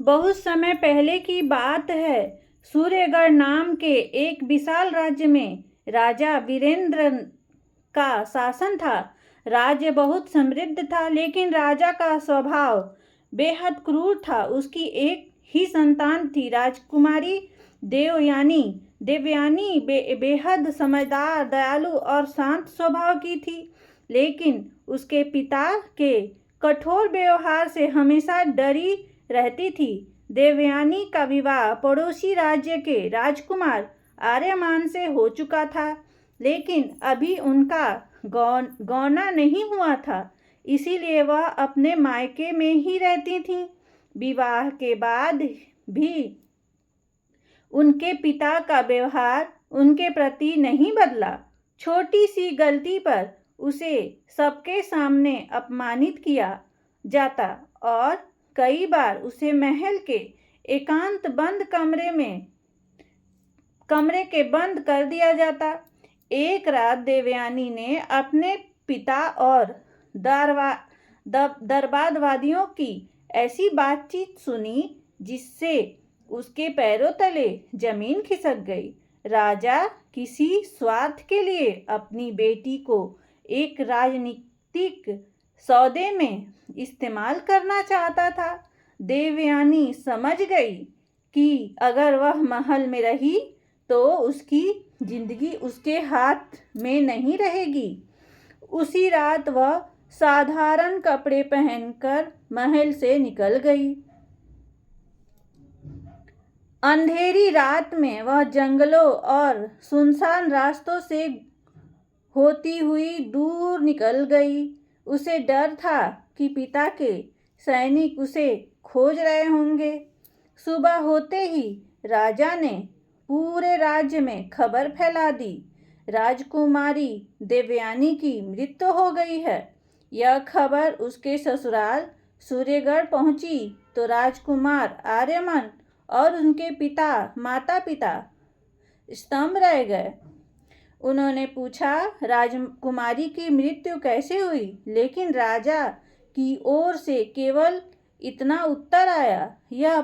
बहुत समय पहले की बात है। सूर्यगढ़ नाम के एक विशाल राज्य में राजा वीरेंद्र का शासन था। राज्य बहुत समृद्ध था, लेकिन राजा का स्वभाव बेहद क्रूर था। उसकी एक ही संतान थी, राजकुमारी देवयानी। देवयानी बेहद समझदार, दयालु और शांत स्वभाव की थी, लेकिन उसके पिता के कठोर व्यवहार से हमेशा डरी रहती थी। देवयानी का विवाह पड़ोसी राज्य के राजकुमार आर्यमान से हो चुका था, लेकिन अभी उनका गौना नहीं हुआ था, इसीलिए वह अपने मायके में ही रहती थीं। विवाह के बाद भी उनके पिता का व्यवहार उनके प्रति नहीं बदला। छोटी सी गलती पर उसे सबके सामने अपमानित किया जाता और कई बार उसे महल के एकांत बंद कमरे के बंद कर दिया जाता। एक रात देवयानी ने अपने पिता और दरबारवादियों की ऐसी बातचीत सुनी जिससे उसके पैरों तले जमीन खिसक गई। राजा किसी स्वार्थ के लिए अपनी बेटी को एक राजनीतिक सौदे में इस्तेमाल करना चाहता था। देवयानी समझ गई कि अगर वह महल में रही तो उसकी जिंदगी उसके हाथ में नहीं रहेगी। उसी रात वह साधारण कपड़े पहनकर महल से निकल गई। अंधेरी रात में वह जंगलों और सुनसान रास्तों से होती हुई दूर निकल गई। उसे डर था कि पिता के सैनिक उसे खोज रहे होंगे। सुबह होते ही राजा ने पूरे राज्य में खबर फैला दी, राजकुमारी देवयानी की मृत्यु हो गई है। यह खबर उसके ससुराल सूर्यगढ़ पहुंची तो राजकुमार आर्यमन और उनके माता पिता स्तंभ रह गए। उन्होंने पूछा, राजकुमारी की मृत्यु कैसे हुई? लेकिन राजा की ओर से केवल इतना उत्तर आया, यह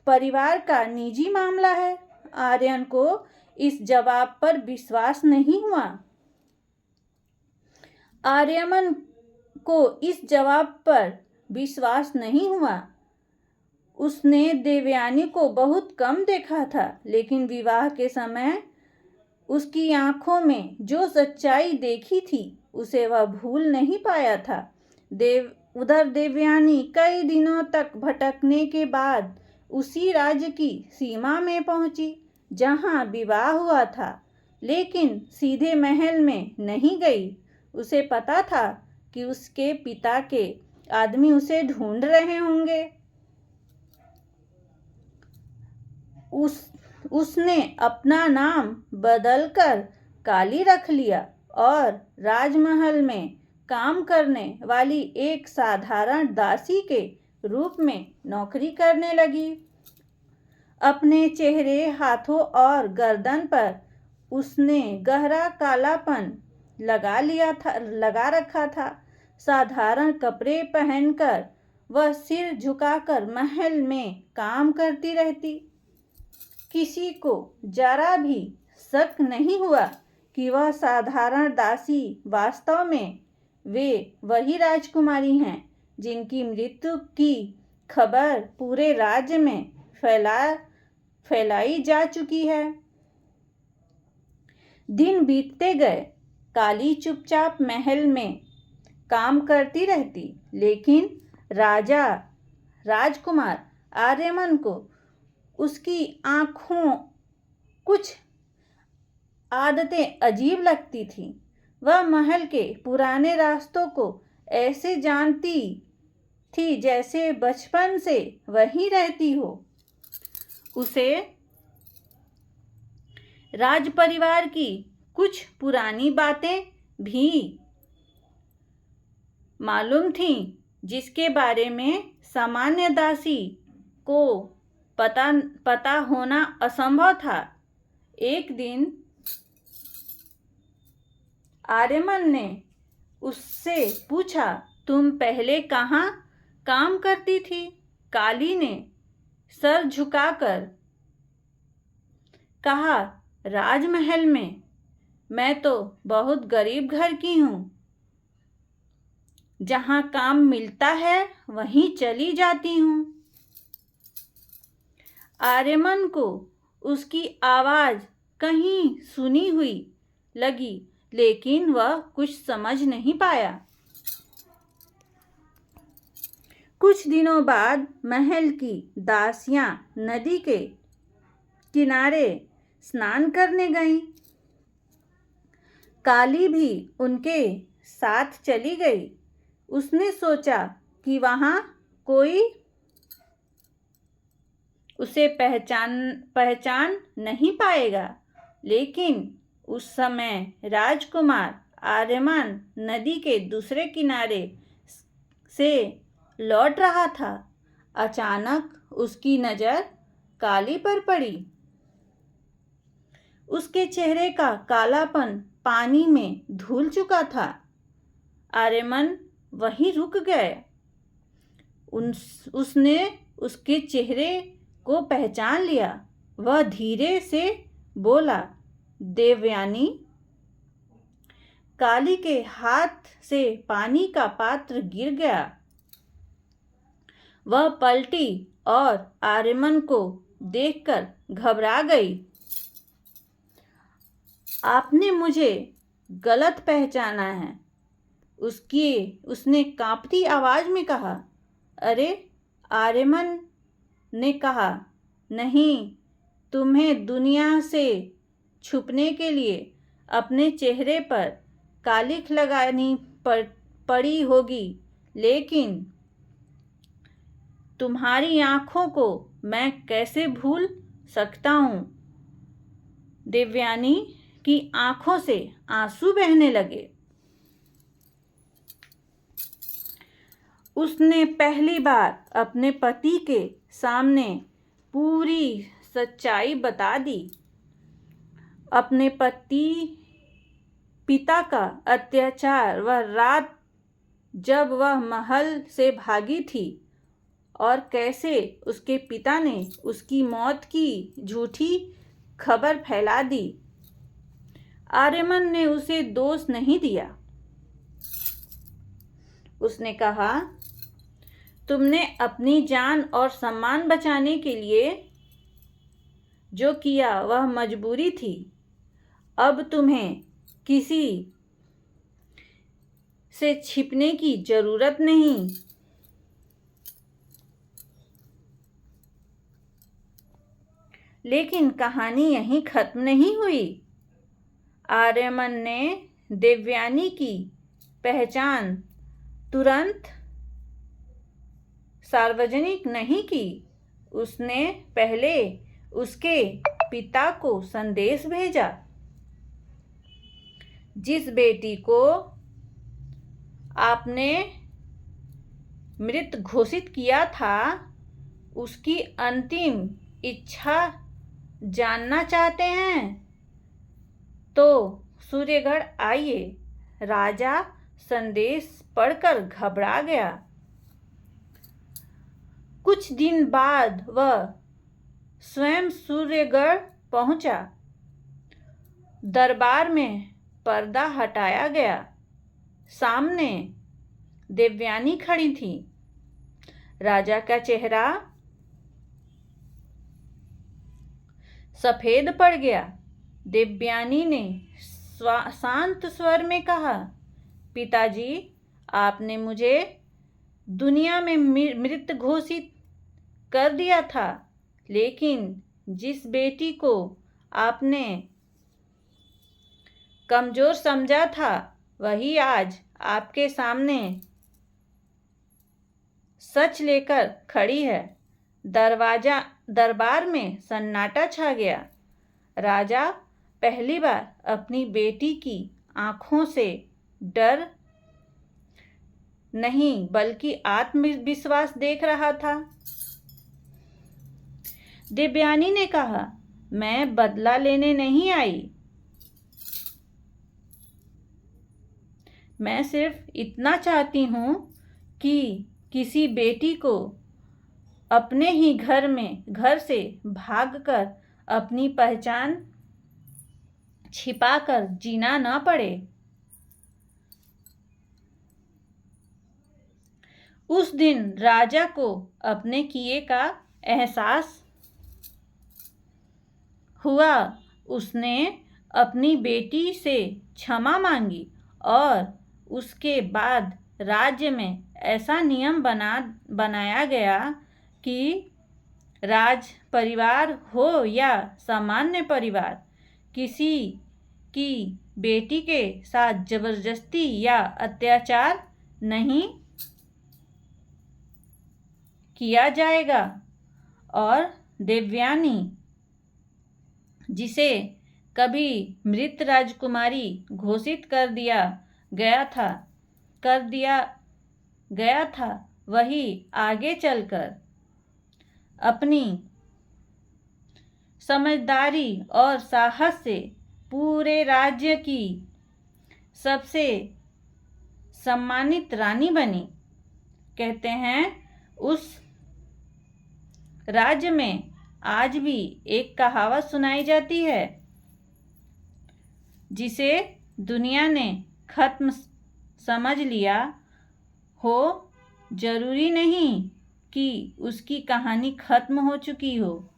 परिवार का निजी मामला है। आर्यन को इस जवाब पर विश्वास नहीं हुआ। आर्यमन को इस जवाब पर विश्वास नहीं हुआ। उसने देवयानी को बहुत कम देखा था, लेकिन विवाह के समय उसकी आंखों में जो सच्चाई देखी थी उसे वह भूल नहीं पाया था। उधर देवयानी कई दिनों तक भटकने के बाद उसी राज्य की सीमा में पहुंची जहां विवाह हुआ था, लेकिन सीधे महल में नहीं गई। उसे पता था कि उसके पिता के आदमी उसे ढूंढ रहे होंगे। उसने अपना नाम बदलकर काली रख लिया और राजमहल में काम करने वाली एक साधारण दासी के रूप में नौकरी करने लगी। अपने चेहरे, हाथों और गर्दन पर उसने गहरा कालापन लगा रखा था। साधारण कपड़े पहनकर वह सिर झुकाकर महल में काम करती रहती। किसी को जरा भी शक नहीं हुआ कि वह साधारण दासी वास्तव में वे वही राजकुमारी हैं जिनकी मृत्यु की खबर पूरे राज्य में फैलाई जा चुकी है। दिन बीतते गए। काली चुपचाप महल में काम करती रहती, लेकिन राजकुमार आर्यमन को उसकी आंखों कुछ आदतें अजीब लगती थीं। वह महल के पुराने रास्तों को ऐसे जानती थी जैसे बचपन से वहीं रहती हो। उसे राजपरिवार की कुछ पुरानी बातें भी मालूम थीं जिसके बारे में सामान्य दासी को पता होना असंभव था। एक दिन आर्यमन ने उससे पूछा, तुम पहले कहाँ काम करती थी। काली ने सर झुकाकर कहा, राजमहल में मैं तो बहुत गरीब घर की हूँ। जहाँ काम मिलता है वहीं चली जाती हूँ। आर्यमन को उसकी आवाज़ कहीं सुनी हुई लगी, लेकिन वह कुछ समझ नहीं पाया। कुछ दिनों बाद महल की दासियां नदी के किनारे स्नान करने गईं। काली भी उनके साथ चली गई। उसने सोचा कि वहाँ कोई उसे पहचान नहीं पाएगा, लेकिन उस समय राजकुमार आर्यमान नदी के दूसरे किनारे से लौट रहा था। अचानक उसकी नज़र काली पर पड़ी। उसके चेहरे का कालापन पानी में धुल चुका था। आर्यमन वहीं रुक गए। उसने उसके चेहरे को पहचान लिया। वह धीरे से बोला, देवयानी। काली के हाथ से पानी का पात्र गिर गया। वह पलटी और आर्यमन को देखकर घबरा गई। आपने मुझे गलत पहचाना है, उसने कांपती आवाज में कहा। अरे, आर्यमन ने कहा, नहीं, तुम्हें दुनिया से छुपने के लिए अपने चेहरे पर कालिख लगानी पड़ी होगी, लेकिन तुम्हारी आंखों को मैं कैसे भूल सकता हूँ। देवयानी की आंखों से आंसू बहने लगे। उसने पहली बार अपने पति के सामने पूरी सच्चाई बता दी। अपने पिता का अत्याचार, वह रात जब वह महल से भागी थी, और कैसे उसके पिता ने उसकी मौत की झूठी खबर फैला दी। आर्यमन ने उसे दोष नहीं दिया। उसने कहा, तुमने अपनी जान और सम्मान बचाने के लिए जो किया वह मजबूरी थी। अब तुम्हें किसी से छिपने की जरूरत नहीं। लेकिन कहानी यहीं खत्म नहीं हुई। आर्यमन ने देवयानी की पहचान तुरंत सार्वजनिक नहीं की। उसने पहले उसके पिता को संदेश भेजा। जिस बेटी को आपने मृत घोषित किया था, उसकी अंतिम इच्छा जानना चाहते हैं तो सूर्यगढ़ आइए। राजा संदेश पढ़कर घबरा गया। कुछ दिन बाद वह स्वयं सूर्यगढ़ पहुंचा। दरबार में पर्दा हटाया गया। सामने देवयानी खड़ी थी। राजा का चेहरा सफेद पड़ गया। देवयानी ने शांत स्वर में कहा, पिताजी, आपने मुझे दुनिया में मृत घोषित कर दिया था, लेकिन जिस बेटी को आपने कमजोर समझा था, वही आज आपके सामने सच लेकर खड़ी है। दरबार में सन्नाटा छा गया। राजा पहली बार अपनी बेटी की आंखों से डर नहीं बल्कि आत्मविश्वास देख रहा था। देवयानी ने कहा, मैं बदला लेने नहीं आई। मैं सिर्फ इतना चाहती हूँ कि किसी बेटी को अपने ही घर से भागकर अपनी पहचान छिपाकर जीना न पड़े। उस दिन राजा को अपने किए का एहसास हुआ। उसने अपनी बेटी से क्षमा मांगी और उसके बाद राज्य में ऐसा नियम बनाया गया कि राज परिवार हो या सामान्य परिवार, किसी की बेटी के साथ जबरदस्ती या अत्याचार नहीं किया जाएगा। और देवयानी, जिसे कभी मृत राजकुमारी घोषित कर दिया गया था, वही आगे चलकर अपनी समझदारी और साहस से पूरे राज्य की सबसे सम्मानित रानी बनी। कहते हैं उस राज्य में आज भी एक कहावत सुनाई जाती है, जिसे दुनिया ने खत्म समझ लिया हो, जरूरी नहीं कि उसकी कहानी खत्म हो चुकी हो।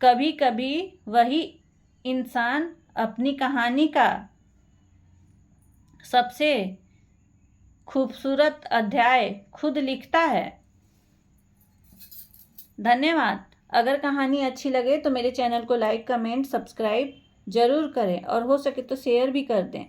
कभी कभी वही इंसान अपनी कहानी का सबसे खूबसूरत अध्याय खुद लिखता है। धन्यवाद। अगर कहानी अच्छी लगे तो मेरे चैनल को लाइक, कमेंट, सब्सक्राइब जरूर करें और हो सके तो शेयर भी कर दें।